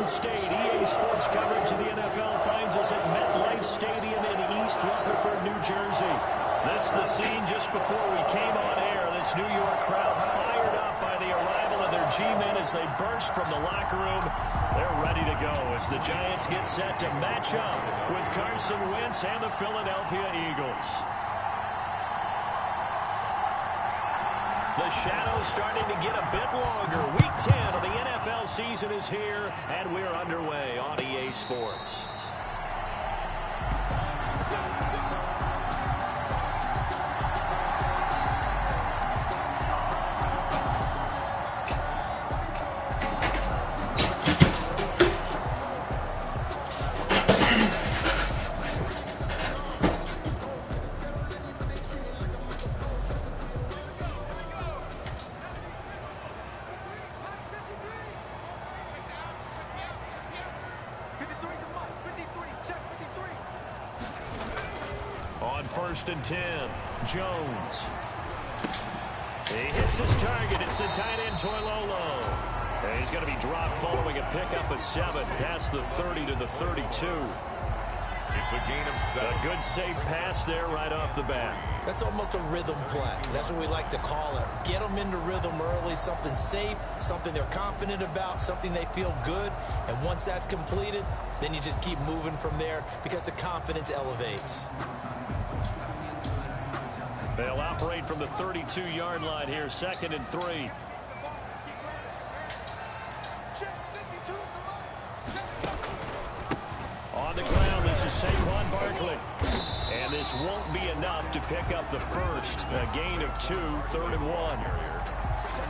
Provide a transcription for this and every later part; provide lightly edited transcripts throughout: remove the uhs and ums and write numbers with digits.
State. EA Sports coverage of the NFL finds us at MetLife Stadium in East Rutherford, New Jersey. This is the scene just before we came on air. This New York crowd fired up by the arrival of their G-men as they burst from the locker room. They're ready to go as the Giants get set to match up with Carson Wentz and the Philadelphia Eagles. The shadow's starting to get a bit longer. Week 10 of the NFL season is here, and we're underway on EA Sports. First and 10, Jones. He hits his target. It's the tight end, Toilolo. And he's going to be dropped following a pickup of 7 past the 30 to the 32. It's a gain of 7. A good safe pass there right off the bat. That's almost a rhythm play. That's what we like to call it. Get them into rhythm early, something safe, something they're confident about, something they feel good. And once that's completed, then you just keep moving from there because the confidence elevates. They'll operate from the 32-yard line here, 2nd and 3. On the ground, this is Saquon Barkley. And this won't be enough to pick up the first. A gain of 2, 3rd and 1.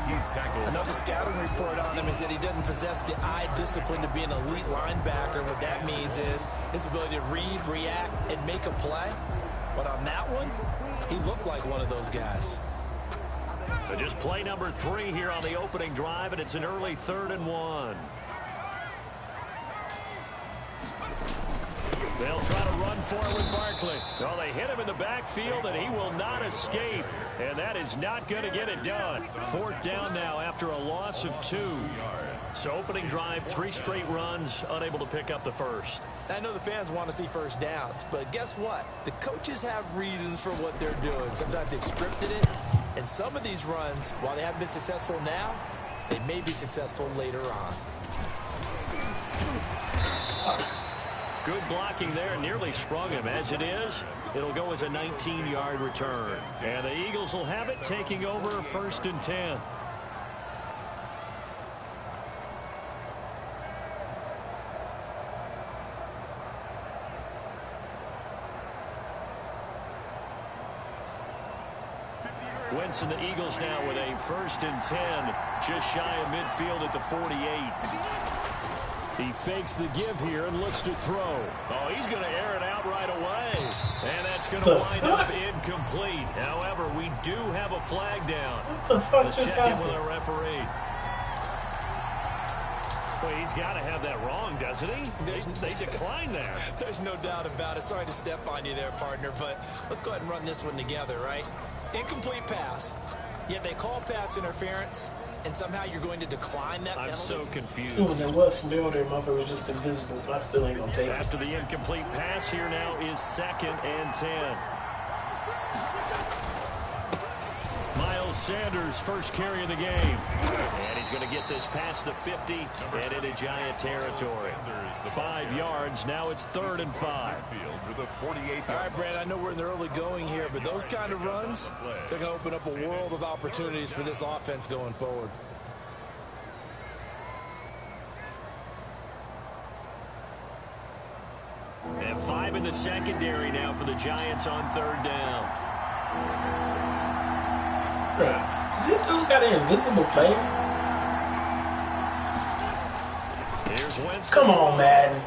He's tackled. Another scouting report on him is that he doesn't possess the eye discipline to be an elite linebacker. What that means is his ability to read, react, and make a play. But on that one, he looked like one of those guys. So just play number 3 here on the opening drive, and it's an early 3rd and 1. They'll try to run for it with Barkley. Oh, they hit him in the backfield, and he will not escape. And that is not going to get it done. 4th down now after a loss of 2. So opening drive, 3 straight runs, unable to pick up the first. I know the fans want to see first downs, but guess what? The coaches have reasons for what they're doing. Sometimes they've scripted it, and some of these runs, while they haven't been successful now, they may be successful later on. Good blocking there, nearly sprung him. As it is, it'll go as a 19-yard return. And the Eagles will have it, taking over 1st and 10. Wentz and the Eagles now with a 1st and 10, just shy of midfield at the 48. He fakes the give here and looks to throw. Oh, he's going to air it out right away. And that's going to wind up incomplete. However, we do have a flag down. What the fuck Let's just check in happened? with our referee. Well, he's got to have that wrong, doesn't he? They declined that. There's no doubt about it. Sorry to step on you there, partner, but let's go ahead and run this one together, right? Incomplete pass, yet they call pass interference, and somehow you're going to decline that penalty? I'm so confused. When there was some build there, motherfucker was just invisible, but I still ain't gonna take it. After the incomplete pass, here now is 2nd and 10. Miles Sanders, first carry of the game. And he's going to get this past the 50 and into Giant territory. 5 yards, now it's 3rd and 5. All right, Brad, I know we're in the early going here, but those kind of runs, they're going to open up a world of opportunities for this offense going forward. And 5 in the secondary now for the Giants on 3rd down. Bruh, this dude got an invisible player? Here's Wentz. Come on, Madden.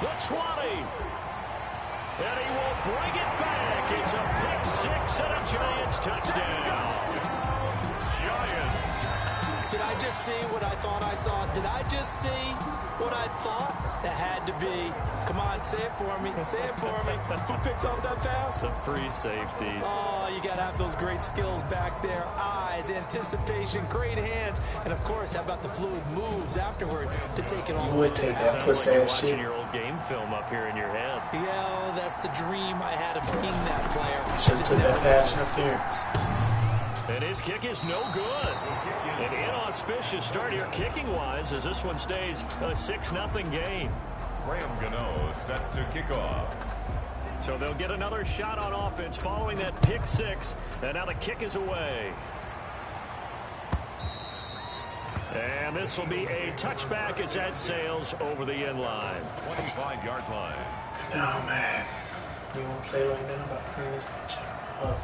The 20. And he will bring it back. It's a pick-6 and a Giants touchdown. Giants. Did I just see what I thought I saw? Did I just see what I thought? That had to be. Come on, say it for me. Say it for me. Who picked up that pass? The free safety. Oh, you got to have those great skills back there. Eyes, anticipation, great hands. And, of course, how about the fluid moves afterwards to take it all? You would take that pussy Like ass shit. watching your old game film up here in your head. Yeah, that's the dream I had of being that player. Should have took that pass interference. And his kick is no good. An inauspicious start here kicking-wise as this one stays a 6-0 game. Graham Gano set to kick off. So they'll get another shot on offense following that pick-6. And now the kick is away. And this will be a touchback as that sails over the end line. 25-yard line. Oh, man. You won't play like that? I'm about to bring this bitch up.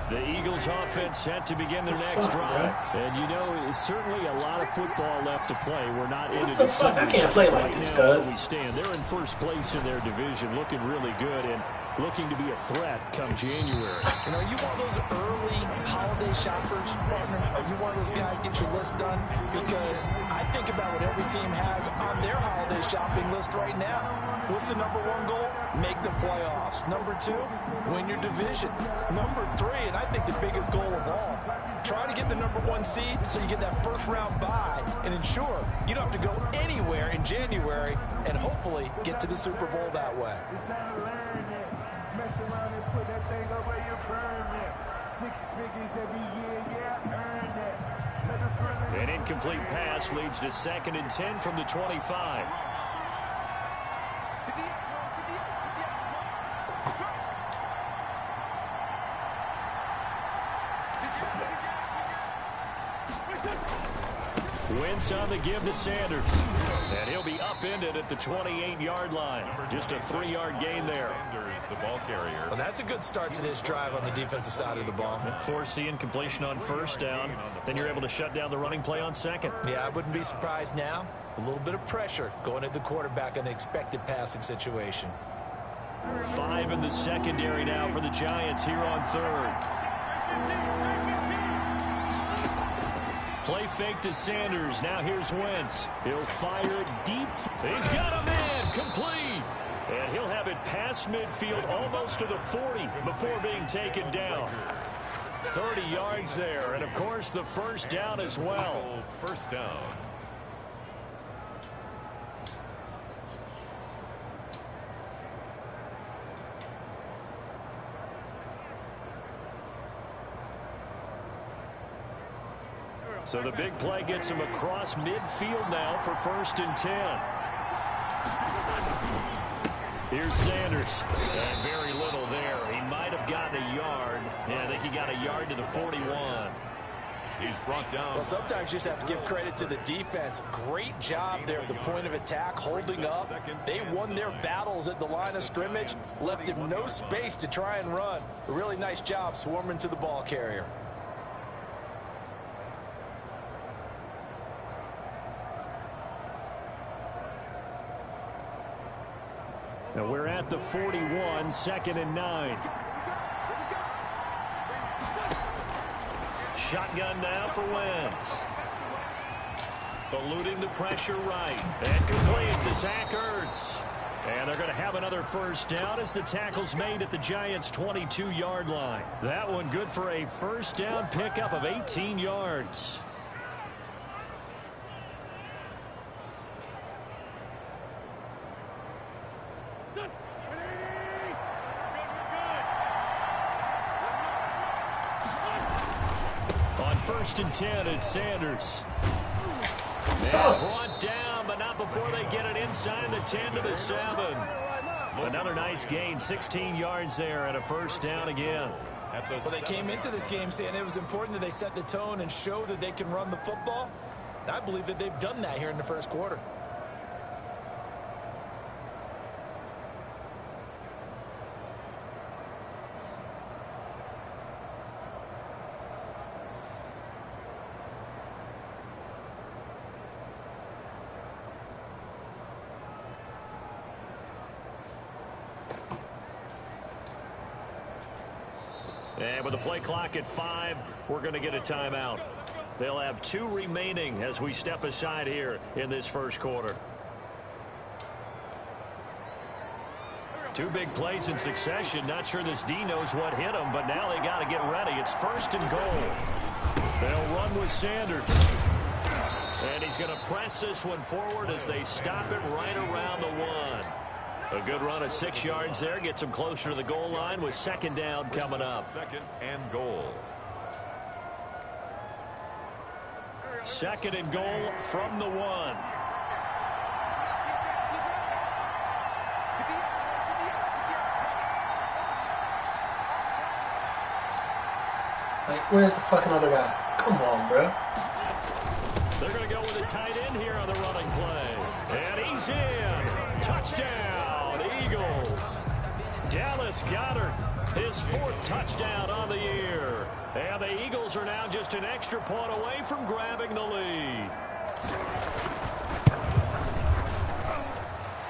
The Eagles offense set to begin their next drive. And you know, it's certainly a lot of football left to play. We're not into the fuck? I can't play like this, cuz. We stand. They're in first place in their division, looking really good and looking to be a threat come January. You know, are you one of those early holiday shoppers, partner? Are you one of those guys get your list done? Because I think about what every team has on their holiday shopping list right now. What's the #1 goal? Make the playoffs. #2, win your division. #3, and I think the biggest goal of all, try to get the #1 seed so you get that first round bye and ensure you don't have to go anywhere in January and hopefully get to the Super Bowl that way. Mess around and put that thing over your permit. 6 figures every year, yeah, earn that. And in incomplete pass leads to 2nd and 10 from the 25. Wentz on the give to Sanders. And he'll be upended at the 28-yard line. Just a 3-yard gain there. Sanders, the ball carrier. Well, that's a good start to this drive on the defensive side of the ball. Forcing completion on 1st down. Then you're able to shut down the running play on 2nd. Yeah, I wouldn't be surprised now. A little bit of pressure going at the quarterback in an expected passing situation. 5 in the secondary now for the Giants here on 3rd. Play fake to Sanders. Now here's Wentz. He'll fire it deep. He's got a man complete. And he'll have it past midfield almost to the 40 before being taken down. 30 yards there. And, of course, the 1st down as well. 1st down. So the big play gets him across midfield now for 1st and 10. Here's Sanders. And very little there. He might have gotten a yard. Yeah, I think he got a yard to the 41. He's brought down. Well, sometimes you just have to give credit to the defense. Great job there at the point of attack, holding up. They won their battles at the line of scrimmage, left him no space to try and run. A really nice job swarming to the ball carrier. Now we're at the 41, 2nd and 9. Shotgun now for Wentz. Eluding the pressure right. And complete to Zach Ertz. And they're going to have another 1st down as the tackle's made at the Giants' 22-yard line. That one good for a 1st down pickup of 18 yards. On 1st and 10, it's Sanders. And brought down, but not before they get it inside the 10 to the 7. Another nice gain, 16 yards there, and a 1st down again. Well, they came into this game saying it was important that they set the tone and show that they can run the football. And I believe that they've done that here in the 1st quarter. And with the play clock at 5, we're going to get a timeout. They'll have 2 remaining as we step aside here in this 1st quarter. 2 big plays in succession. Not sure this D knows what hit him, but now they got to get ready. It's 1st and goal. They'll run with Sanders. And he's going to press this one forward as they stop it right around the 1. A good run of 6 yards there. Gets them closer to the goal line with 2nd down coming up. 2nd and goal. 2nd and goal from the 1. Like, where's the fucking other guy? Come on, bro. They're going to go with a tight end here on the running play. And he's in. Touchdown, Eagles. Dallas Goedert, his 4th touchdown on the year. And the Eagles are now just an extra point away from grabbing the lead.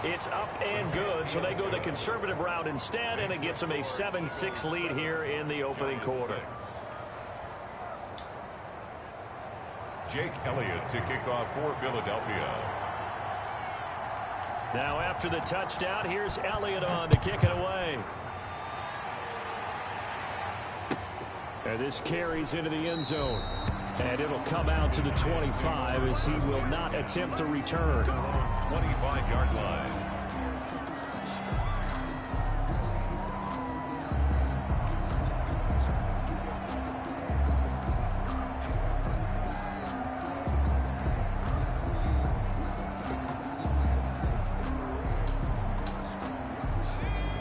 It's up and good, so they go the conservative route instead, and it gets them a 7-6 lead here in the opening quarter. Jake Elliott to kick off for Philadelphia. Now after the touchdown, here's Elliott on to kick it away. And this carries into the end zone. And it'll come out to the 25 as he will not attempt to return. 25-yard line.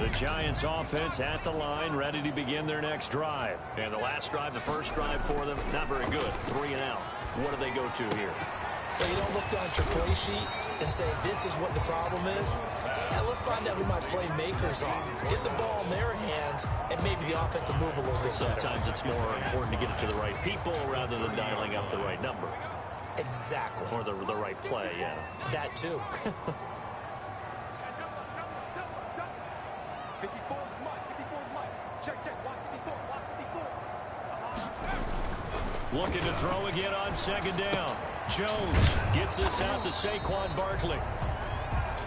The Giants offense at the line, ready to begin their next drive. And the last drive, the first drive for them, not very good. 3 and out. What do they go to here? Well, you don't look down at your play sheet and say, this is what the problem is. Yeah, let's find out who my playmakers are. Get the ball in their hands, and maybe the offense will move a little bit better. Sometimes it's more important to get it to the right people rather than dialing up the right number. Exactly. Or the right play, yeah. That too. Looking to throw again on second down. Jones gets this out to Saquon Barkley.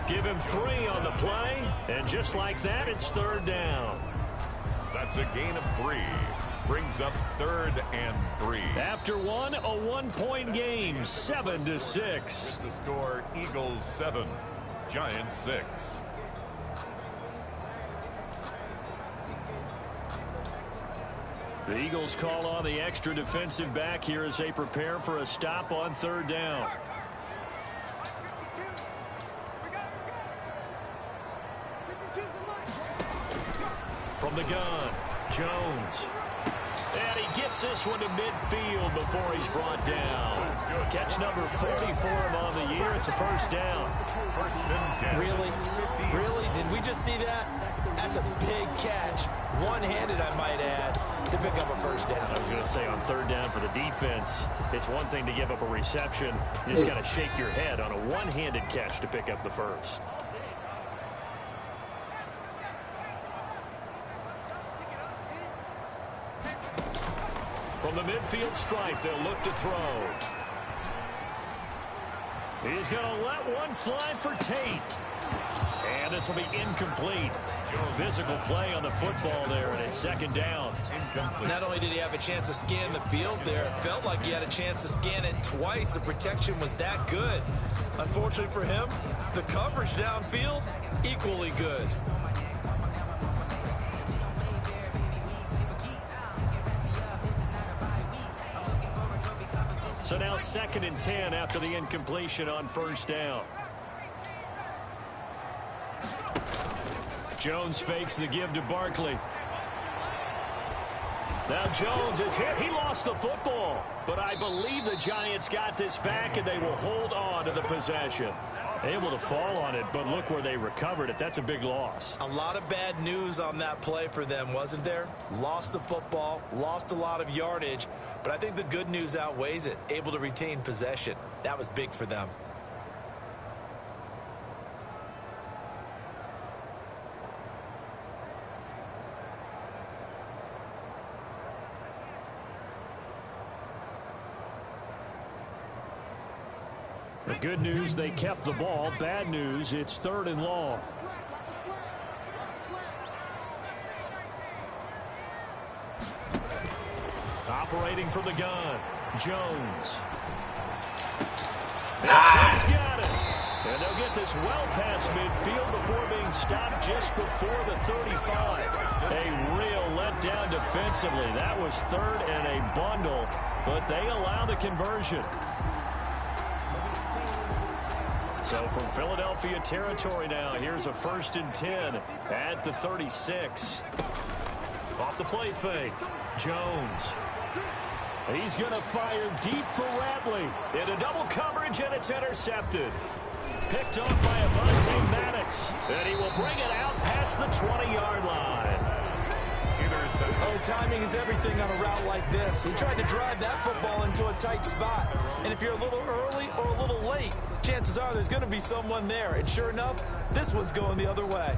Give him 3 on the play, and just like that, it's 3rd down. That's a gain of 3. Brings up 3rd and 3. After one, a 1-point game, 7-6. The score, Eagles 7, Giants 6. The Eagles call on the extra defensive back here as they prepare for a stop on 3rd down. From the gun, Jones. And he gets this one to midfield before he's brought down. Catch number 44 on the year. It's a 1st down. Really? Really? Did we just see that? That's a big catch. One-handed, I might add, to pick up a 1st down. I was going to say on 3rd down for the defense, it's one thing to give up a reception. You just got to shake your head on a one-handed catch to pick up the 1st. From the midfield stripe, they'll look to throw. He's going to let one fly for Tate. And this will be incomplete. Physical play on the football there, and it's 2nd down. Not only did he have a chance to scan the field there, it felt like he had a chance to scan it twice. The protection was that good. Unfortunately for him, the coverage downfield, equally good. So now 2nd and 10 after the incompletion on 1st down. Jones fakes the give to Barkley. Now Jones is hit. He lost the football. But I believe the Giants got this back, and they will hold on to the possession. Able to fall on it, but look where they recovered it. That's a big loss. A lot of bad news on that play for them, wasn't there? Lost the football, lost a lot of yardage, but I think the good news outweighs it. Able to retain possession. That was big for them. The good news, they kept the ball. Bad news, it's 3rd and long. Operating from the gun, Jones. He's got it. And they'll get this well past midfield before being stopped just before the 35. A real letdown defensively. That was 3rd and a bundle, but they allow the conversion. So from Philadelphia territory now, here's a 1st and 10 at the 36. Off the play fake, Jones. He's going to fire deep for Ratley. Into double coverage, and it's intercepted. Picked off by Avonte Maddox. And he will bring it out past the 20-yard line. Oh, timing is everything on a route like this. He tried to drive that football into a tight spot. And if you're a little early or a little late, chances are there's going to be someone there. And sure enough, this one's going the other way.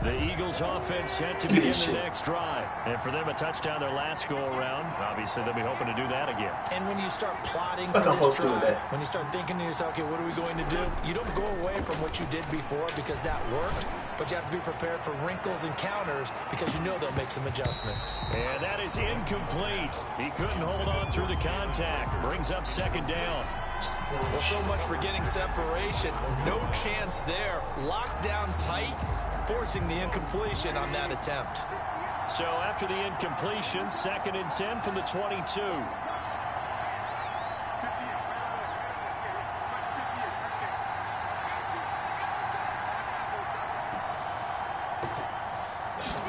The Eagles offense set to begin the next drive. And for them, a touchdown their last go-around. Obviously, they'll be hoping to do that again. And when you start plotting for this drive, when you start thinking to yourself, okay, what are we going to do? You don't go away from what you did before because that worked. But you have to be prepared for wrinkles and counters because you know they'll make some adjustments. And that is incomplete. He couldn't hold on through the contact. Brings up 2nd down. Well, so much for getting separation. No chance there. Locked down tight, forcing the incompletion on that attempt. So after the incompletion, 2nd and 10 from the 22.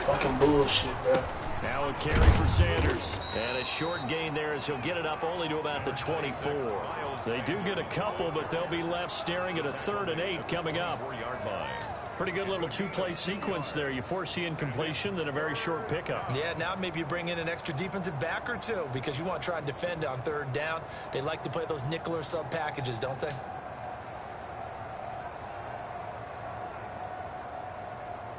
fucking bullshit, bro. Now a carry for Sanders. And a short gain there as he'll get it up only to about the 24. They do get a couple, but they'll be left staring at a 3rd and 8 coming up. Pretty good little two-play sequence there. You force the incompletion, then a very short pickup. Yeah, now maybe you bring in an extra defensive back or two because you want to try and defend on 3rd down. They like to play those nickel or sub packages, don't they?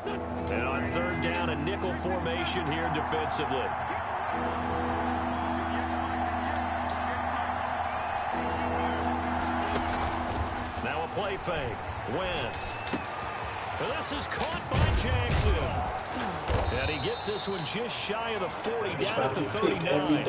And on 3rd down, a nickel formation here defensively. Now a play fake. Wentz. And this is caught by Jackson. And he gets this one just shy of the 40, down at the 39.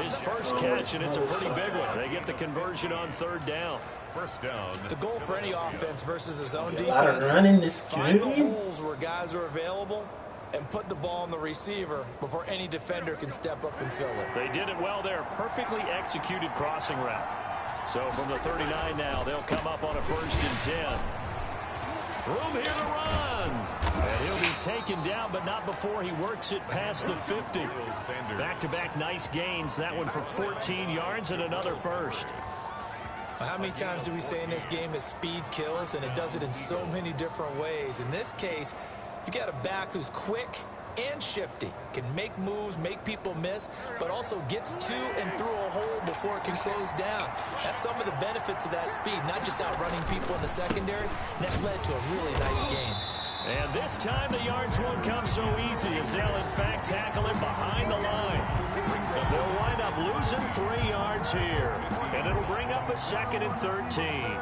His first catch, and it's a pretty big one. They get the conversion on 3rd down. First down. The goal for any offense versus his own defense. A lot of running this Find the game. holes where guys are available and put the ball on the receiver before any defender can step up and fill it. They did it well there. Perfectly executed crossing route. So from the 39 now, they'll come up on a 1st and 10. Room here to run. And he'll be taken down, but not before he works it past the 50. Back-to-back nice gains. That one for 14 yards and another first. How many times do we say in this game that speed kills, and it does it in so many different ways? In this case, you got a back who's quick and shifty, can make moves, make people miss, but also gets to and through a hole before it can close down. That's some of the benefits of that speed, not just outrunning people in the secondary. And that led to a really nice gain. And this time the yards won't come so easy as they'll in fact tackle him behind the line. So they'll wind up losing 3 yards here. And it'll bring up a 2nd and 13.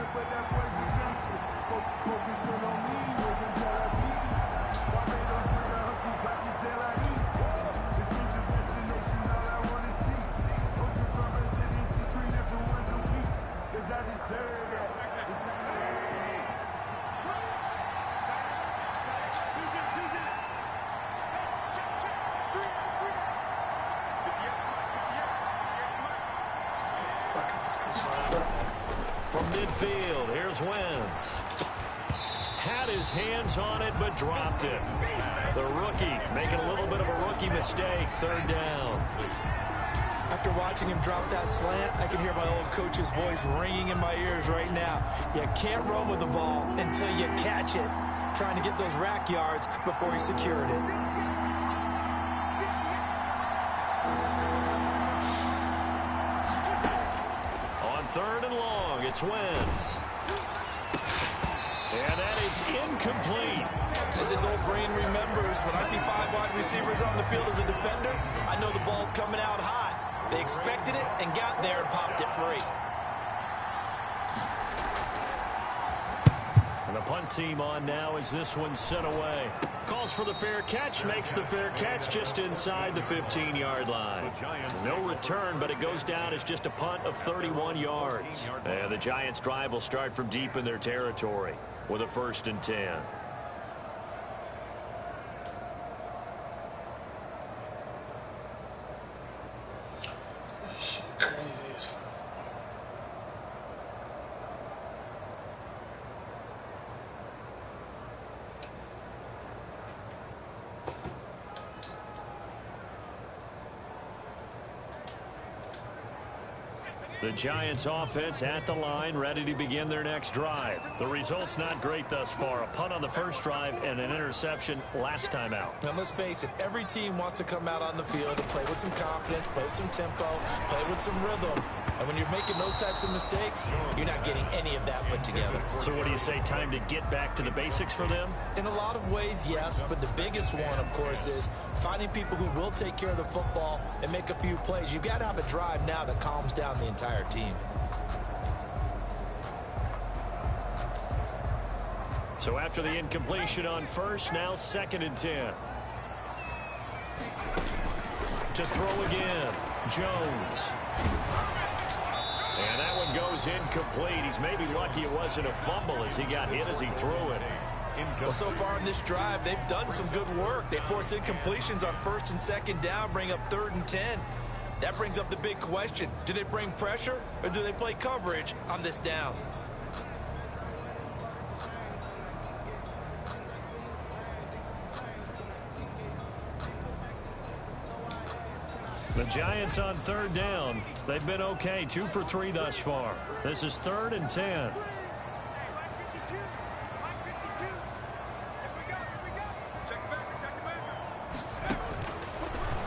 From midfield, here's Wentz. Had his hands on it, but dropped it. The rookie making a little bit of a rookie mistake. 3rd down. After watching him drop that slant, I can hear my old coach's voice ringing in my ears right now. You can't run with the ball until you catch it. Trying to get those rack yards before he secured it. On 3rd and long, it's Wentz. And that is incomplete. As his old brain remembers, when I see 5 wide receivers on the field as a defender, I know the ball's coming out high. They expected it and got there and popped it free. And the punt team on now as this one's sent away. Calls for the fair catch, makes the fair catch just inside the 15-yard line. No return, but it goes down as just a punt of 31 yards. And the Giants' drive will start from deep in their territory with a 1st and 10. Crazy as fuck. The Giants offense at the line, ready to begin their next drive. The result's not great thus far. A punt on the first drive and an interception last time out. Now let's face it, every team wants to come out on the field and play with some confidence, play with some tempo, play with some rhythm. And when you're making those types of mistakes, you're not getting any of that put together. So what do you say, time to get back to the basics for them? In a lot of ways, yes, but the biggest one, of course, is finding people who will take care of the football and make a few plays. You've got to have a drive now that calms down the entire team. So after the incompletion on first, now 2nd and 10. To throw again, Jones. And that one goes incomplete. He's maybe lucky it wasn't a fumble as he got hit as he threw it. Well, so far in this drive, they've done some good work. They force incompletions on 1st and 2nd down, bring up 3rd and 10. That brings up the big question. Do they bring pressure or do they play coverage on this down? The Giants on third down. They've been okay, 2 for 3 thus far. This is 3rd and 10.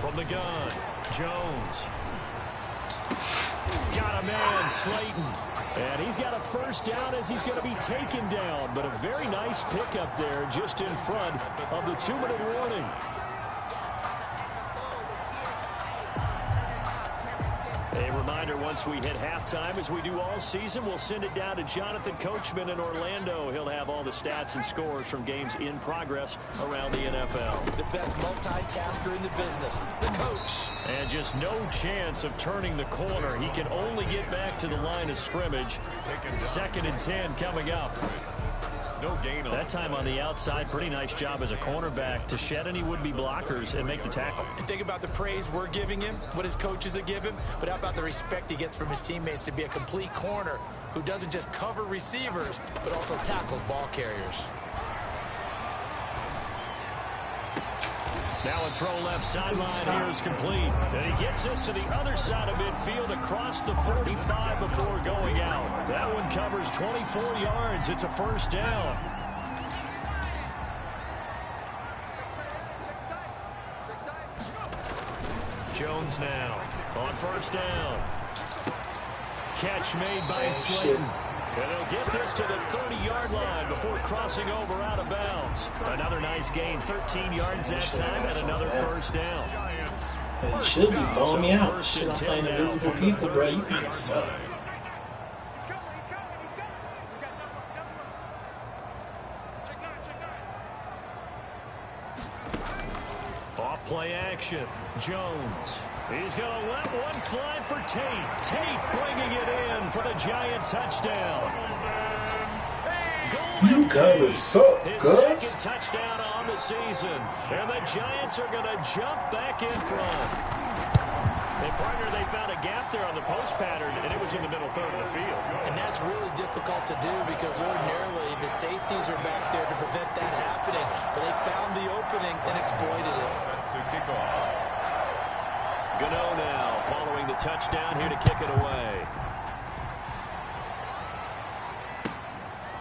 From the gun, Jones. Got a man, Slayton. And he's got a first down as he's going to be taken down. But a very nice pickup there just in front of the 2-minute warning. A reminder, once we hit halftime, as we do all season, we'll send it down to Jonathan Coachman in Orlando. He'll have all the stats and scores from games in progress around the NFL. The best multitasker in the business, the coach. And just no chance of turning the corner. He can only get back to the line of scrimmage. 2nd and 10 coming up. No gain on that time on the outside. Pretty nice job as a cornerback to shed any would-be blockers and make the tackle. Think about the praise we're giving him, what his coaches have given him, but how about the respect he gets from his teammates to be a complete corner who doesn't just cover receivers, but also tackles ball carriers. Now a throw left sideline here is complete. And he gets this to the other side of midfield across the 45 before going out. That one covers 24 yards. It's a first down. Jones now on first down. Catch made by Slayton. And they'll get this to the 30-yard line before crossing over out of bounds. Another nice gain, 13 yards that time, and another first down. You should be blowing me out. Shit, I'm playing invisible people, bro. You kind of suck. Off play action. Jones. He's going to let one fly for Tate. Tate bringing it in for the Giant touchdown. You guys suck, his guys. second touchdown on the season. And the Giants are going to jump back in front. And partner, they found a gap there on the post pattern, and it was in the middle third of the field. And that's really difficult to do because ordinarily the safeties are back there to prevent that happening. But they found the opening and exploited it. to kick off. Gano now following the touchdown here to kick it away.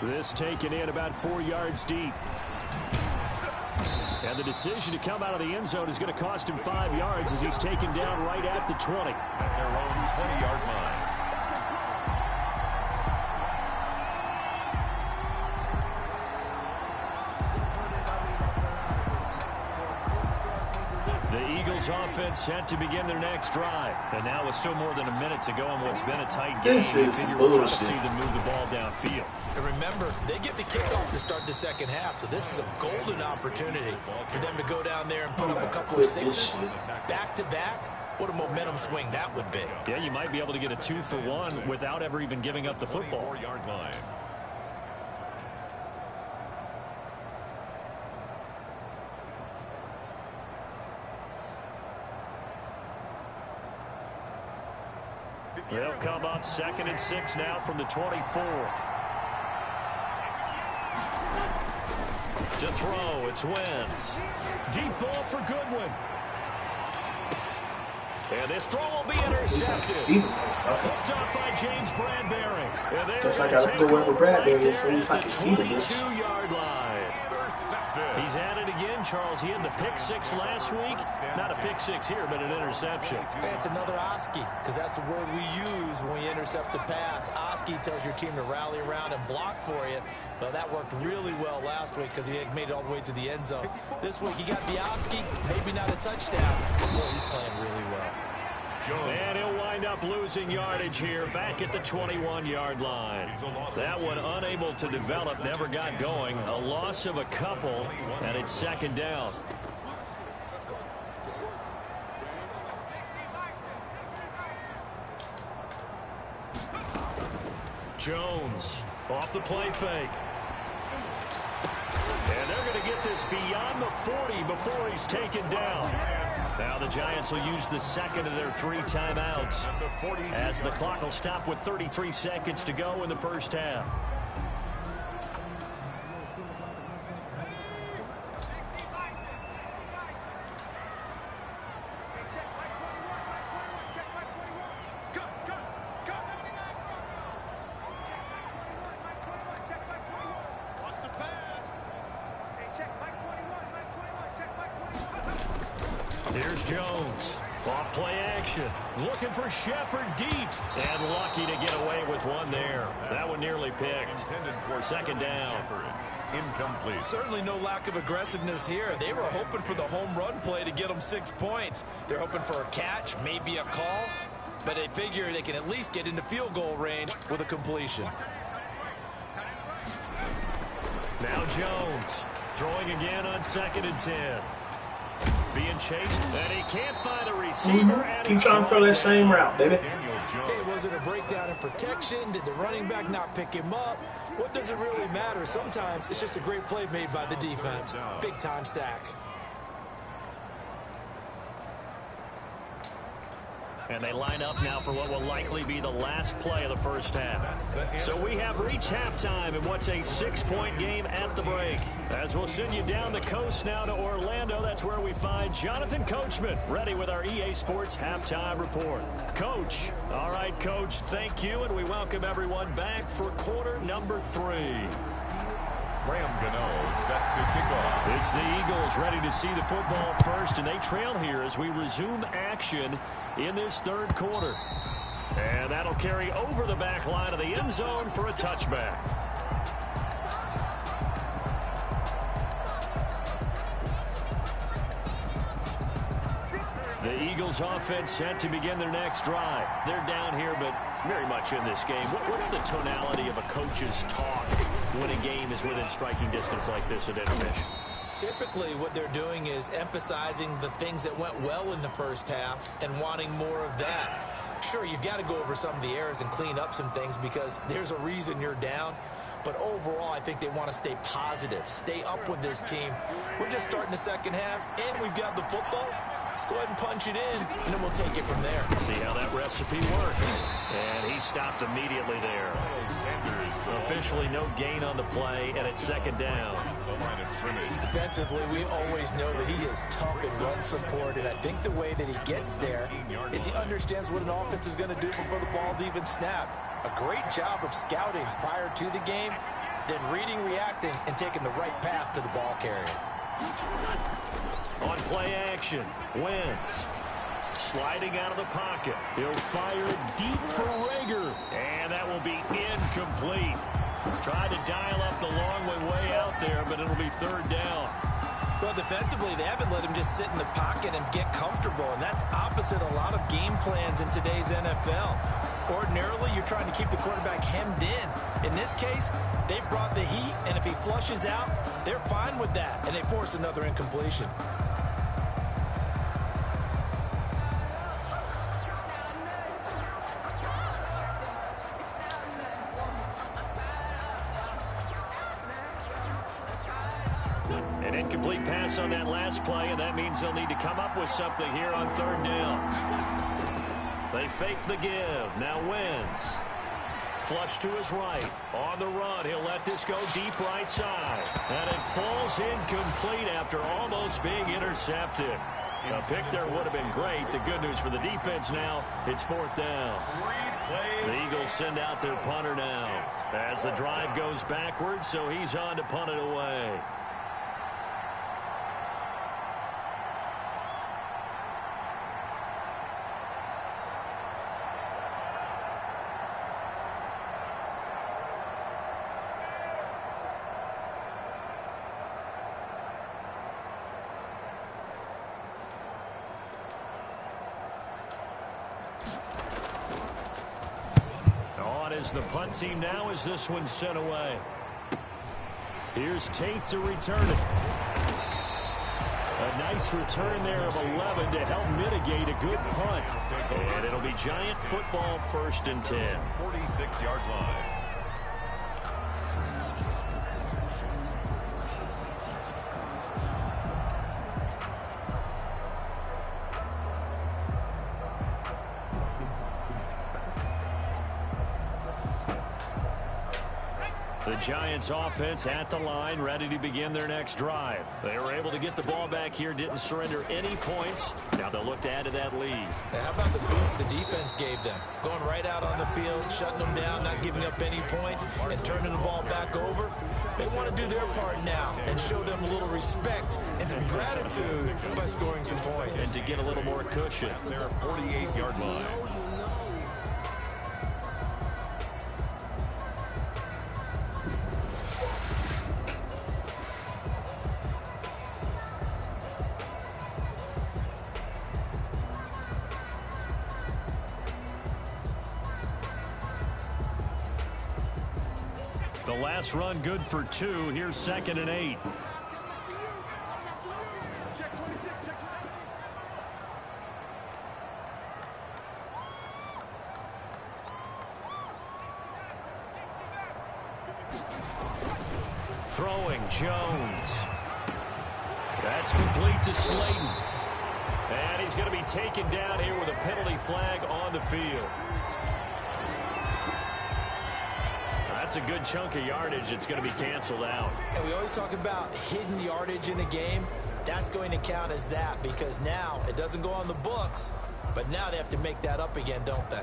This taken in about 4 yards deep. And the decision to come out of the end zone is going to cost him 5 yards as he's taken down right at the 20. At their own 20-yard line. The Eagles offense set to begin their next drive. And now with still more than a minute to go in what's been a tight game, you figure we'll try to see them move the ball downfield. And remember, they get the kickoff to start the second half, so this is a golden opportunity for them to go down there and put up a couple of sixes back-to-back. What a momentum swing that would be. Yeah, you might be able to get a 2-for-1 without ever even giving up the football. 4-yard line. They'll come up 2nd and 6 now from the 24. To throw, it's Wentz. Deep ball for Goodwin. And this throw will be intercepted. Hooked up by James Bradbury. Guess I gotta go wherever Bradbury is so at least I can see the bitch. 22-yard line. He's had it again, Charles. He had the pick 6 last week. Not a pick 6 here, but an interception. That's another Oski, because that's the word we use when we intercept the pass. Oski tells your team to rally around and block for you. Well, that worked really well last week because he made it all the way to the end zone. This week, he got the Oski, maybe not a touchdown, but boy, he's playing really well. And he'll wind up losing yardage here back at the 21-yard line. That one unable to develop, never got going. A loss of a couple, and it's 2nd down. Jones off the play fake. And they're going to get this beyond the 40 before he's taken down. Now the Giants will use the second of their 3 timeouts as the clock will stop with 33 seconds to go in the first half. Here's Jones. Off play action. Looking for Shepard deep. And lucky to get away with one there. That one nearly picked. Second down. Incomplete. Certainly no lack of aggressiveness here. They were hoping for the home run play to get them 6 points. They're hoping for a catch, maybe a call, but they figure they can at least get into field goal range with a completion. Now Jones throwing again on 2nd and 10. Being chased, and he can't find a receiver. And Keep trying to throw that same route, baby. Okay, was it a breakdown in protection? Did the running back not pick him up? What does it really matter? Sometimes it's just a great play made by the defense. Big-time sack. And they line up now for what will likely be the last play of the first half. So we have reached halftime in what's a 6-point game at the break. As we'll send you down the coast now to Orlando, that's where we find Jonathan Coachman, ready with our EA Sports Halftime Report. Coach. All right, Coach, thank you, and we welcome everyone back for quarter number 3. Graham Gano set to kick off. It's the Eagles ready to see the football first, and they trail here as we resume action in this third quarter. And that'll carry over the back line of the end zone for a touchback. The Eagles offense set to begin their next drive. They're down here, but very much in this game. What's the tonality of a coach's talk when a game is within striking distance like this at intermission? Typically, what they're doing is emphasizing the things that went well in the first half and wanting more of that. Sure, you've got to go over some of the errors and clean up some things because there's a reason you're down. But overall, I think they want to stay positive, stay up with this team. We're just starting the second half, and we've got the football. Let's go ahead and punch it in, and then we'll take it from there. See how that recipe works. And he stopped immediately there. Officially no gain on the play, and it's second down. Defensively, we always know that he is tough in run support, and I think the way that he gets there is he understands what an offense is going to do before the ball's even snapped. A great job of scouting prior to the game, then reading, reacting, and taking the right path to the ball carrier. On play action, Wentz sliding out of the pocket. He'll fire deep for Rager, and that will be incomplete. Tried to dial up the long way out there, but it'll be third down. Well, defensively, they haven't let him just sit in the pocket and get comfortable, and that's opposite a lot of game plans in today's NFL. Ordinarily, you're trying to keep the quarterback hemmed in. In this case, they brought the heat, and if he flushes out, they're fine with that, and they force another incompletion. An incomplete pass on that last play, and that means they'll need to come up with something here on third down. They fake the give. Now Wentz. Flush to his right. On the run, he'll let this go deep right side. And it falls incomplete after almost being intercepted. A pick there would have been great. The good news for the defense now, it's fourth down. The Eagles send out their punter now as the drive goes backwards, so he's on to punt it away. Is the punt team now as this one's sent away. Here's Tate to return it. A nice return there of 11 to help mitigate a good punt. And it'll be Giant football, 1st and 10. 46-yard line. The Giants offense at the line, ready to begin their next drive. They were able to get the ball back here, didn't surrender any points. Now they'll look to add to that lead. Now, how about the boost the defense gave them? Going right out on the field, shutting them down, not giving up any points, and turning the ball back over. They want to do their part now and show them a little respect and some gratitude by scoring some points. And to get a little more cushion. Their 48-yard line. The last run good for 2. Here's 2nd and 8. Throwing Jones. That's complete to Slayton. And he's going to be taken down here with a penalty flag on the field. That's a good chunk of yardage. It's going to be canceled out. And we always talk about hidden yardage in a game. That's going to count as that because now it doesn't go on the books, but now they have to make that up again, don't they?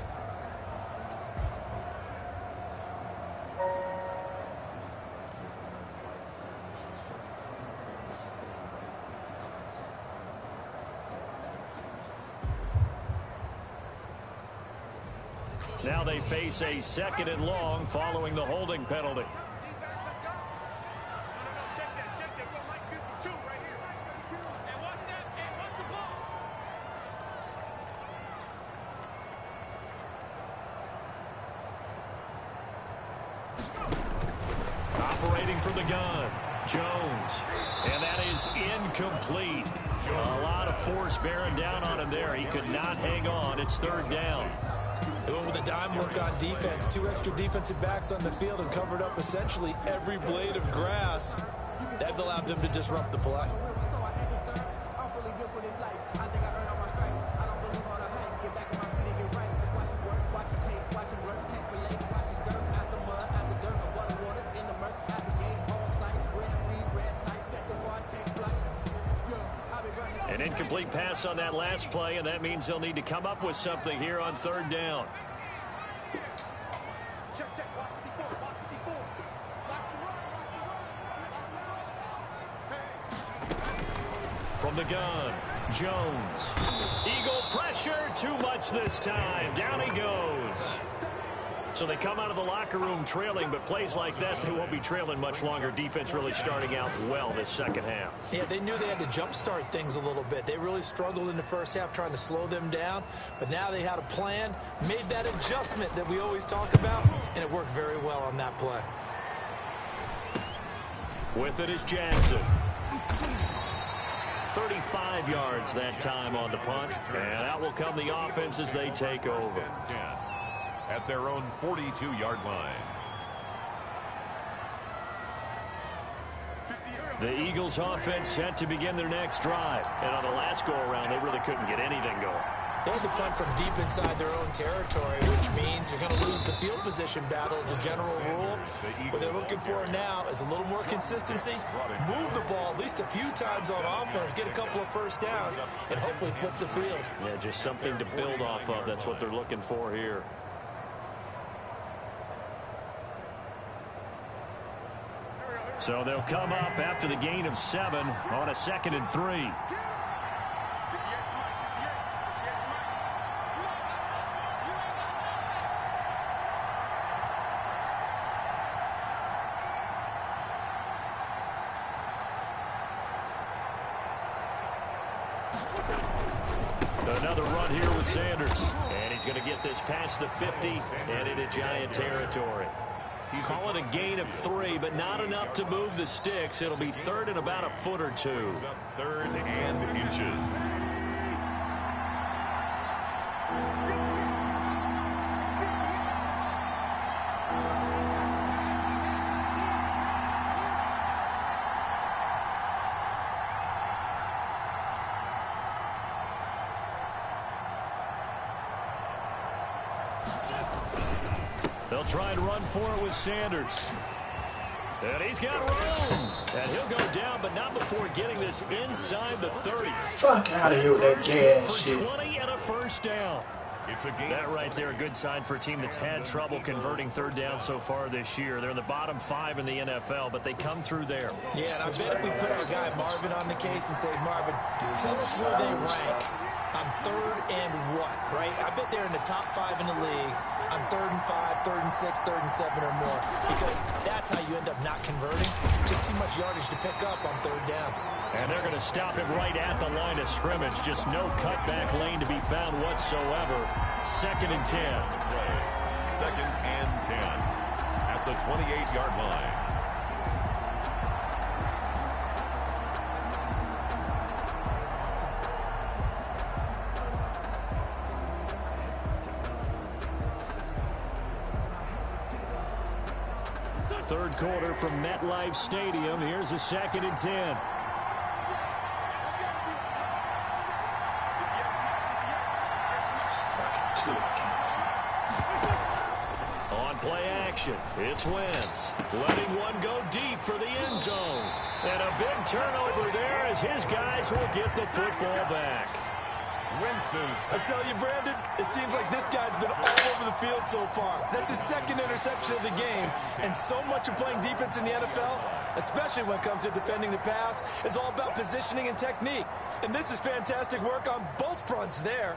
Now they face a 2nd and long following the holding penalty. Operating from the gun, Jones. And that is incomplete. A lot of force bearing down on him there. He could not hang on. It's 3rd down. They went with a dime look on defense. 2 extra defensive backs on the field and covered up essentially every blade of grass. That allowed them to disrupt the play. An incomplete pass on that last play, and that means they'll need to come up with something here on 3rd down. From the gun, Jones. Eagle pressure, too much this time. Down he goes. So they come out of the locker room trailing, but plays like that, they won't be trailing much longer. Defense really starting out well this second half. Yeah, they knew they had to jumpstart things a little bit. They really struggled in the first half trying to slow them down, but now they had a plan, made that adjustment that we always talk about, and it worked very well on that play. With it is Jackson. 35 yards that time on the punt, and out will come the offense as they take over. At their own 42-yard line. The Eagles offense set to begin their next drive. And on the last go-around, they really couldn't get anything going. They had to punt from deep inside their own territory, which means you're going to lose the field position battle as a general rule. What they're looking for now is a little more consistency, move the ball at least a few times on offense, get a couple of first downs, and hopefully flip the field. Yeah, just something to build off of. That's what they're looking for here. So they'll come up after the gain of 7 on a 2nd and 3. Another run here with Sanders. And he's going to get this past the 50 and into Giant territory. Call it a gain of 3, but not enough to move the sticks. It'll be 3rd and about a foot or 2. 3rd and inches. They'll try and run for it with Sanders. And he's got room. And he'll go down, but not before getting this inside the 30. Fuck out of here with that jazz shit. 20 and a first down. It's a game. That right there, a good sign for a team that's had trouble converting third down so far this year. They're in the bottom 5 in the NFL, but they come through there. Yeah, and I bet if we put our guy Marvin on the case and say, Marvin, tell us where they rank on third and what, right? I bet they're in the top 5 in the league on 3rd and 5, 3rd and 6, 3rd and 7 or more, because that's how you end up not converting. Just too much yardage to pick up on third down. And they're going to stop him right at the line of scrimmage. Just no cutback lane to be found whatsoever. 2nd and 10. 2nd and 10 at the 28-yard line. Third quarter from MetLife Stadium. Here's a 2nd and 10. On play action, it's Wentz. Letting one go deep for the end zone. And a big turnover there as his guys will get the football back. I tell you, Brandon, it seems like this guy's been all over the field so far. That's his 2nd interception of the game. And so much of playing defense in the NFL, especially when it comes to defending the pass, is all about positioning and technique. And this is fantastic work on both fronts there.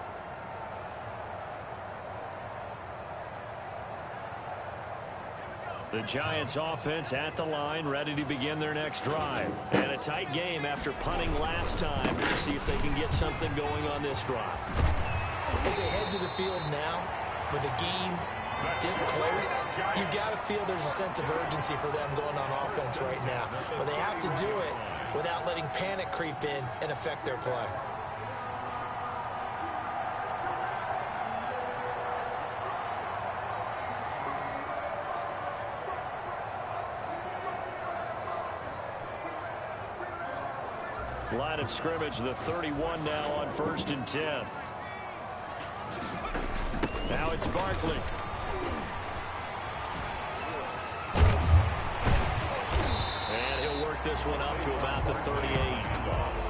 The Giants offense at the line, ready to begin their next drive. And a tight game after punting last time. We'll see if they can get something going on this drive. As they head to the field now, with the game this close, you've got to feel there's a sense of urgency for them going on offense right now. But they have to do it without letting panic creep in and affect their play. Line of scrimmage, the 31 now on 1st and 10. Now it's Barkley. And he'll work this one up to about the 38.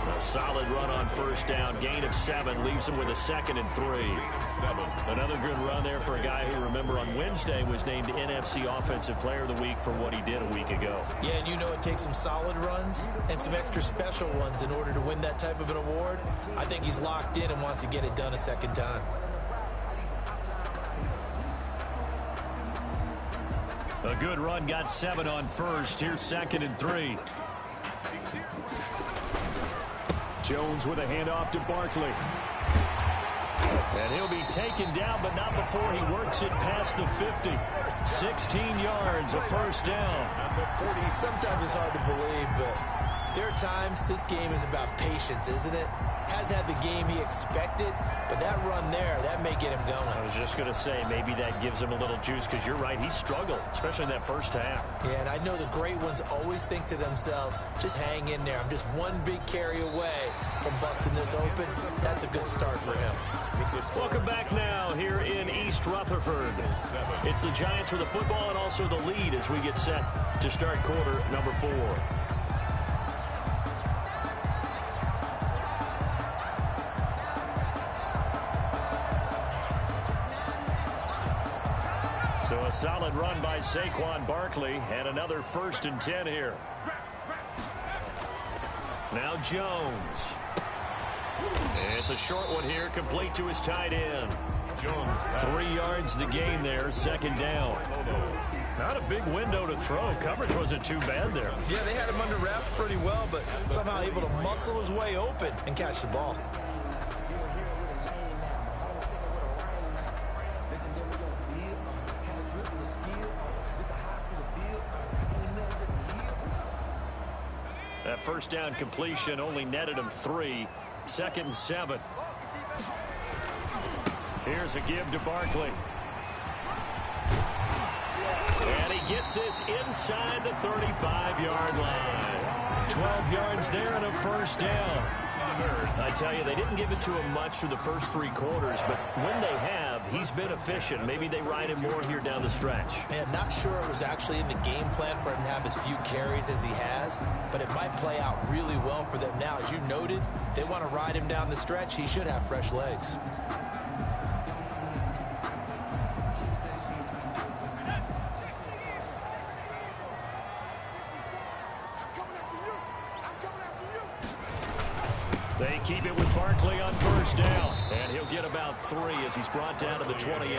A solid run on first down. Gain of 7 leaves him with a 2nd and 3. Another good run there for a guy who, remember, on Wednesday was named NFC Offensive Player of the Week for what he did a week ago. Yeah, and you know it takes some solid runs and some extra special ones in order to win that type of an award. I think he's locked in and wants to get it done a second time. A good run, got 7 on first. Here's 2nd and 3. Jones with a handoff to Barkley. And he'll be taken down, but not before he works it past the 50. 16 yards, a first down. Sometimes it's hard to believe, but there are times this game is about patience, isn't it? Has had the game he expected, but that run there, that may get him going. I was just going to say, maybe that gives him a little juice, because you're right, he struggled, especially in that first half. Yeah, and I know the great ones always think to themselves, just hang in there. I'm just one big carry away from busting this open. That's a good start for him. Welcome back now here in East Rutherford. It's the Giants with the football and also the lead as we get set to start quarter number 4. So a solid run by Saquon Barkley and another 1st and 10 here. Now Jones. It's a short one here, complete to his tight end. 3 yards the gain there, 2nd down. Not a big window to throw. Coverage wasn't too bad there. Yeah, they had him under wraps pretty well, but somehow able to muscle his way open and catch the ball. That first down completion only netted him 3. 2nd and 7. Here's a give to Barkley. And he gets this inside the 35-yard line. 12 yards there and a first down. I tell you, they didn't give it to him much through the first 3 quarters, but when they have, He's been efficient. Maybe they ride him more here down the stretch. Man, not sure it was actually in the game plan for him to have as few carries as he has, but it might play out really well for them now. As you noted, if they want to ride him down the stretch, he should have fresh legs. They keep it with Barkley on first down. And he'll get about 3 as he's brought down to the 28.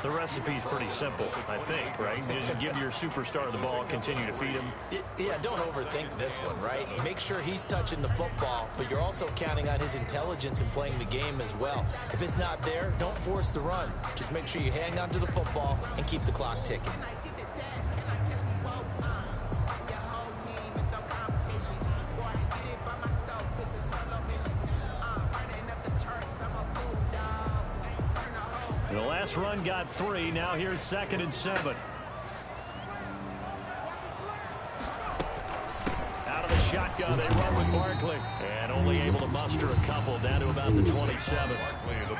The recipe's pretty simple, I think, right? Just give your superstar the ball, continue to feed him. Yeah, don't overthink this one, right? Make sure he's touching the football, but you're also counting on his intelligence in playing the game as well. If it's not there, don't force the run. Just make sure you hang on to the football and keep the clock ticking. The last run got 3. Now here's 2nd and 7. Out of the shotgun, they run with Barkley. And only able to muster a couple down to about the 27. The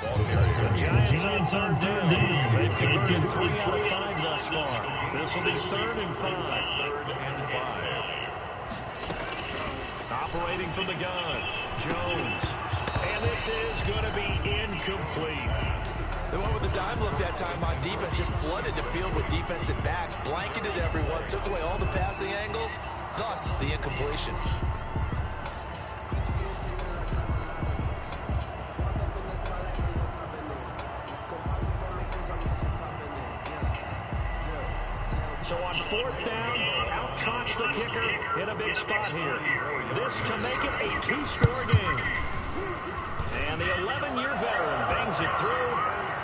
Giants on 3rd down. They've converted 3 out of 5 thus far. This will be 3rd and 5. Operating from the gun, Jones. And this is going to be incomplete. The one with the dime look that time on defense just flooded the field with defensive backs, blanketed everyone, took away all the passing angles, thus the incompletion. So on 4th down, out trots the kicker in a big spot here. This to make it a 2-score game. And the 11-year veteran bangs it through.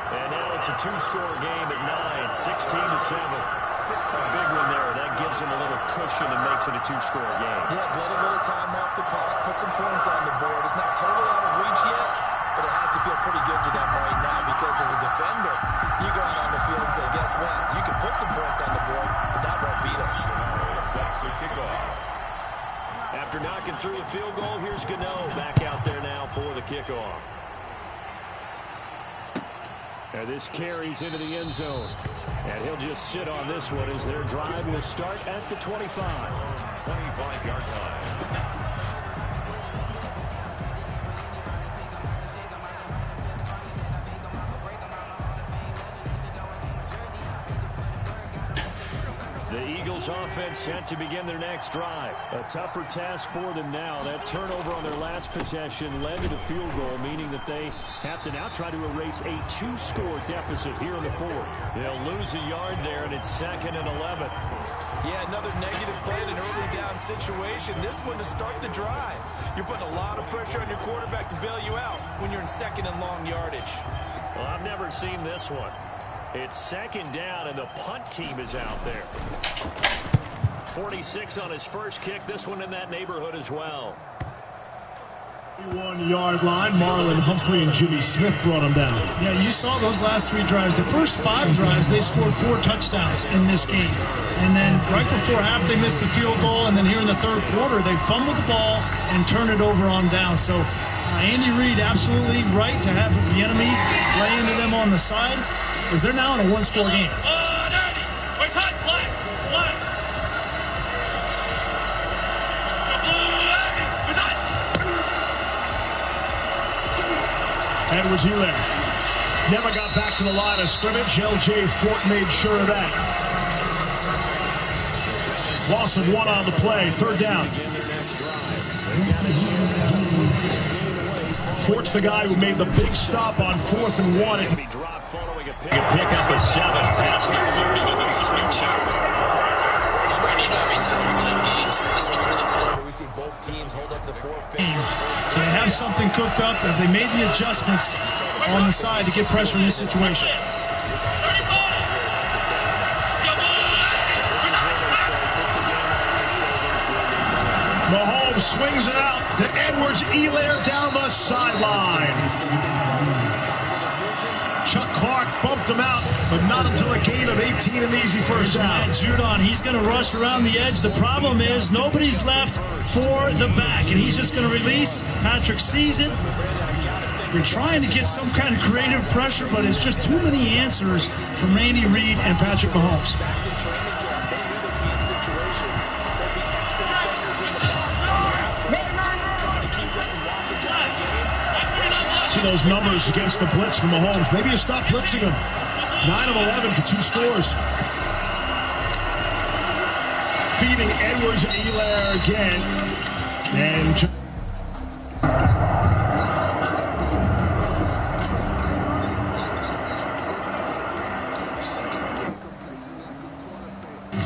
And now it's a 2-score game at 9, 16-7. A big one there. That gives him a little cushion and makes it a 2-score game. Yeah, let a little time off the clock, put some points on the board. It's not totally out of reach yet, but it has to feel pretty good to them right now because as a defender, you go out on the field and say, guess what? You can put some points on the board, but that won't beat us. After knocking through a field goal, here's Gano back out there now for the kickoff. And this carries into the end zone. And he'll just sit on this one as their drive will start at the 25. 25-yard line. The Eagles offense set to begin their next drive. A tougher task for them now. That turnover on their last possession led to the field goal, meaning that they have to now try to erase a 2-score deficit here in the 4th. They'll lose a yard there, and it's 2nd and 11. Yeah, another negative play in an early down situation. This one to start the drive. You're putting a lot of pressure on your quarterback to bail you out when you're in 2nd and long yardage. Well, I've never seen this one. It's 2nd down, and the punt team is out there. 46 on his first kick. This one in that neighborhood as well. 1-yard line. Marlon Humphrey and Jimmy Smith brought him down. Yeah, you saw those last 3 drives. The first 5 drives, they scored 4 touchdowns in this game. And then right before half, they missed the field goal. And then here in the 3rd quarter, they fumbled the ball and turned it over on down. So Andy Reid absolutely right to have the enemy lay into them on the side, because they're now in a 1-score game. Edwards-Helaire never got back to the line of scrimmage. L.J. Fort made sure of that. Loss of 1 on the play. 3rd down. Fort's the guy who made the big stop on 4th and 1. It'll be dropped following a pick. Pick up a 7 past the 30 to the 32. Every time we play games at the start of the quarter, We see both teams hold up the 4 fingers. They have something cooked up. Have they made the adjustments on the side to get pressure in this situation? Mahomes swings it out to Edwards-Helaire down the sideline. Chuck Clark bumped him out, but not until a gain of 18 and easy first down. Judon, he's going to rush around the edge. The problem is nobody's left for the back, and he's just going to release. Patrick sees it. You're trying to get some kind of creative pressure, but it's just too many answers from Randy Reed and Patrick Mahomes. See those numbers against the blitz from Mahomes. Maybe you stop blitzing him. 9 of 11 for 2 scores. Feeding Edwards-Helaire again. And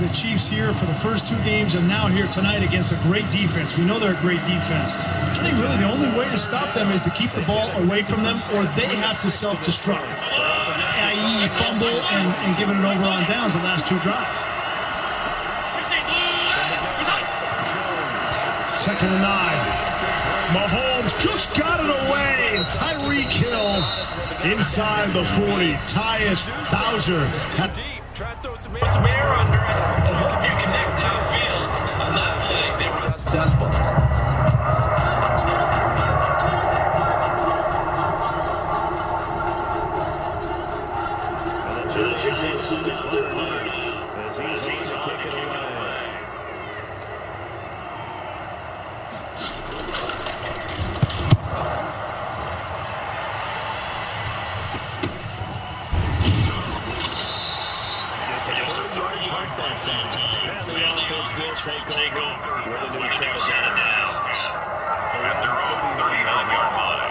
the Chiefs here for the first 2 games and now here tonight against a great defense. We know they're a great defense. I think really the only way to stop them is to keep the ball away from them, or they have to self-destruct, i.e. fumble and giving it over on downs the last 2 drives. 2nd and 9. Mahomes just got it away. And Tyreek Hill inside the 40. Tyus Bowser. Try to throw some air under it, and you connect downfield on that play. They were successful. As he's kicking away. Take over with a new set of downs. They're at their own 39-yard line.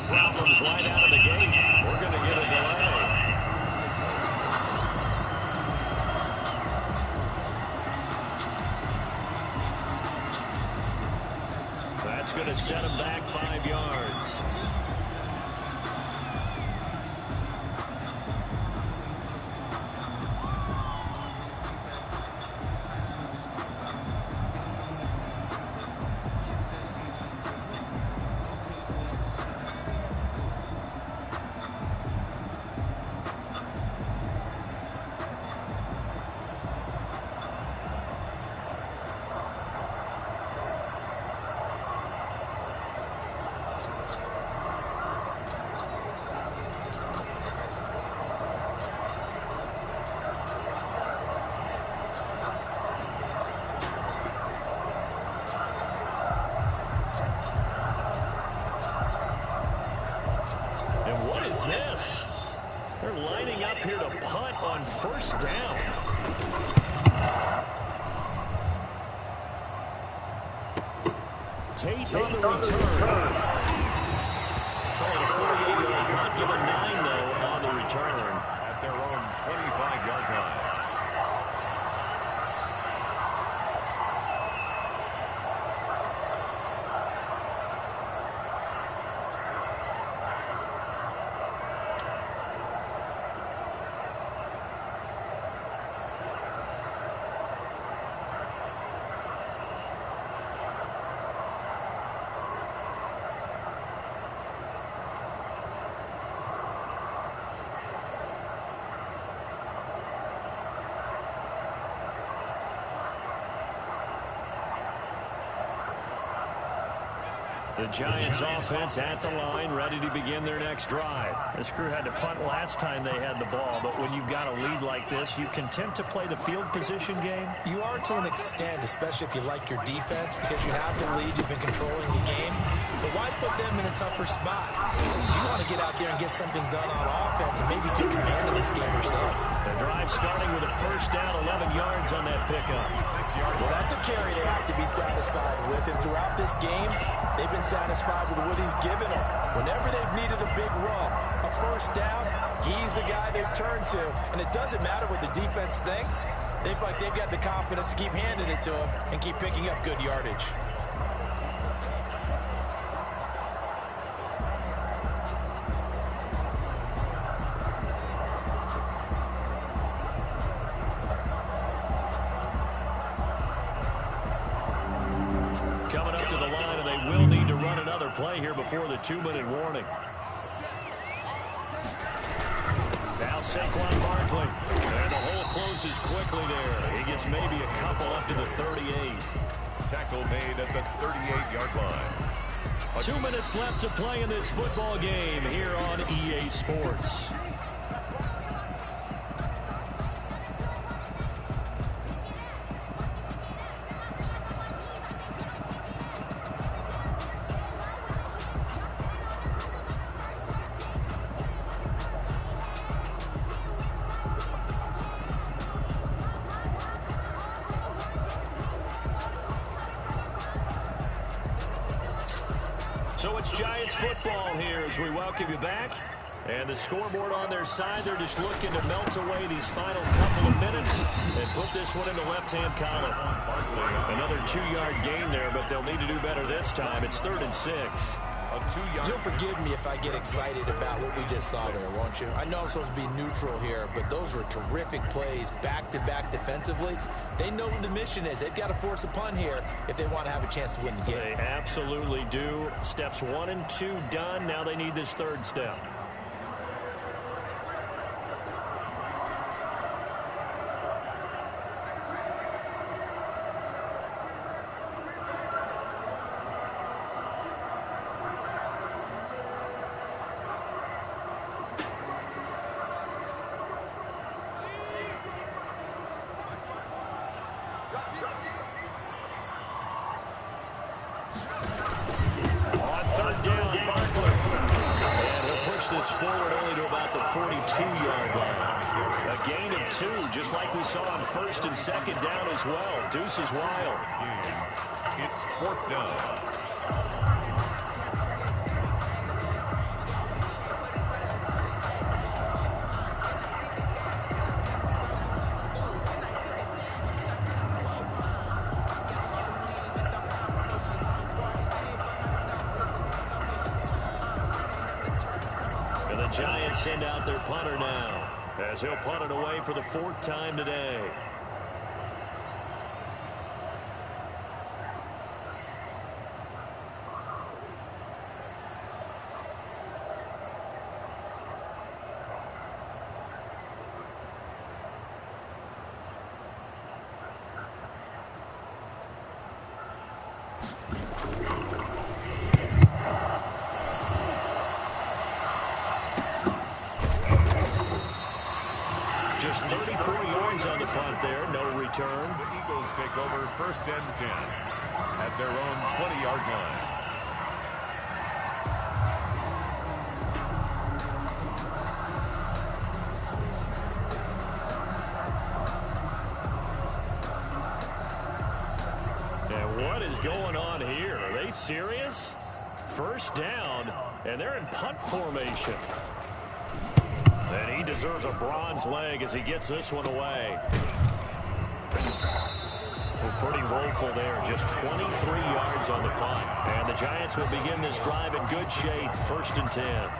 Problems right out of the gate. We're going to get a delay. That's going to set him back 5 yards. This? They're lining up here to punt on 1st down. Tate on the return. Oh, the 48-yard punt, give a 9 though on the return. At their own 25-yard line. The Giants offense at the line, ready to begin their next drive. This crew had to punt last time they had the ball, but when you've got a lead like this, you content to play the field position game? You are to an extent, especially if you like your defense, because you have the lead, you've been controlling the game. But why put them in a tougher spot? You want to get out there and get something done on offense and maybe take command of this game yourself. The drive starting with a first down, 11 yards on that pickup. Well, that's a carry they have to be satisfied with, and throughout this game, they've been satisfied with what he's given them. Whenever they've needed a big run, a first down, he's the guy they've turned to, and it doesn't matter what the defense thinks. They feel like they've got the confidence to keep handing it to him and keep picking up good yardage. Coming up to the line, and they will need to run another play here before the 2-minute warning. Now Saquon Barkley. And the hole closes quickly there. He gets maybe a couple up to the 38. Tackle made at the 38-yard line. 2 minutes left to play in this football game here on EA Sports. So it's Giants football here as we welcome you back. And the scoreboard on their side, they're just looking to melt away these final couple of minutes and put this one in the left-hand column. Another 2-yard gain there, but they'll need to do better this time. It's 3rd and 6. You'll forgive me if I get excited about what we just saw there, won't you? I know I'm supposed to be neutral here, but those were terrific plays back-to-back defensively. They know what the mission is. They've got to force a punt here if they want to have a chance to win the game. They absolutely do. Steps 1 and 2 done. Now they need this 3rd step. Forward only to about the 42-yard line. A gain of 2, just like we saw on 1st and 2nd down as well. Deuce is wild. It's 4th down. Giants send out their punter now as he'll punt it away for the 4th time today. Just 34 yards on the punt there, no return. The Eagles take over 1st and 10 at their own 20-yard line. And what is going on here? Are they serious? 1st down, and they're in punt formation. And he deserves a bronze leg as he gets this one away. Well, pretty woeful there. Just 23 yards on the punt. And the Giants will begin this drive in good shape. 1st and 10.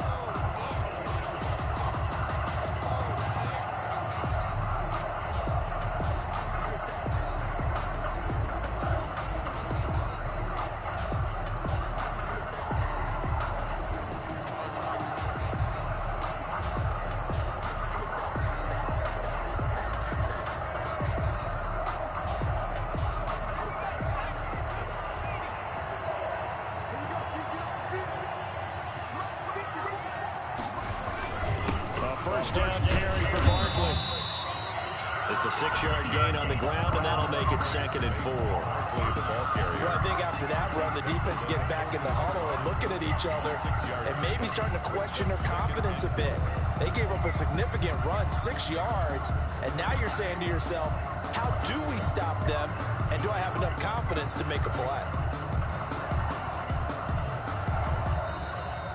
First down carry for Barkley. It's a 6-yard gain on the ground, and that'll make it 2nd and 4. Well, I think after that run, the defense get back in the huddle and looking at each other and maybe starting to question their confidence a bit. They gave up a significant run, 6 yards, and now you're saying to yourself, how do we stop them, and do I have enough confidence to make a play?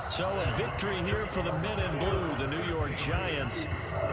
So a victory here for the men in blue, the New York Giants.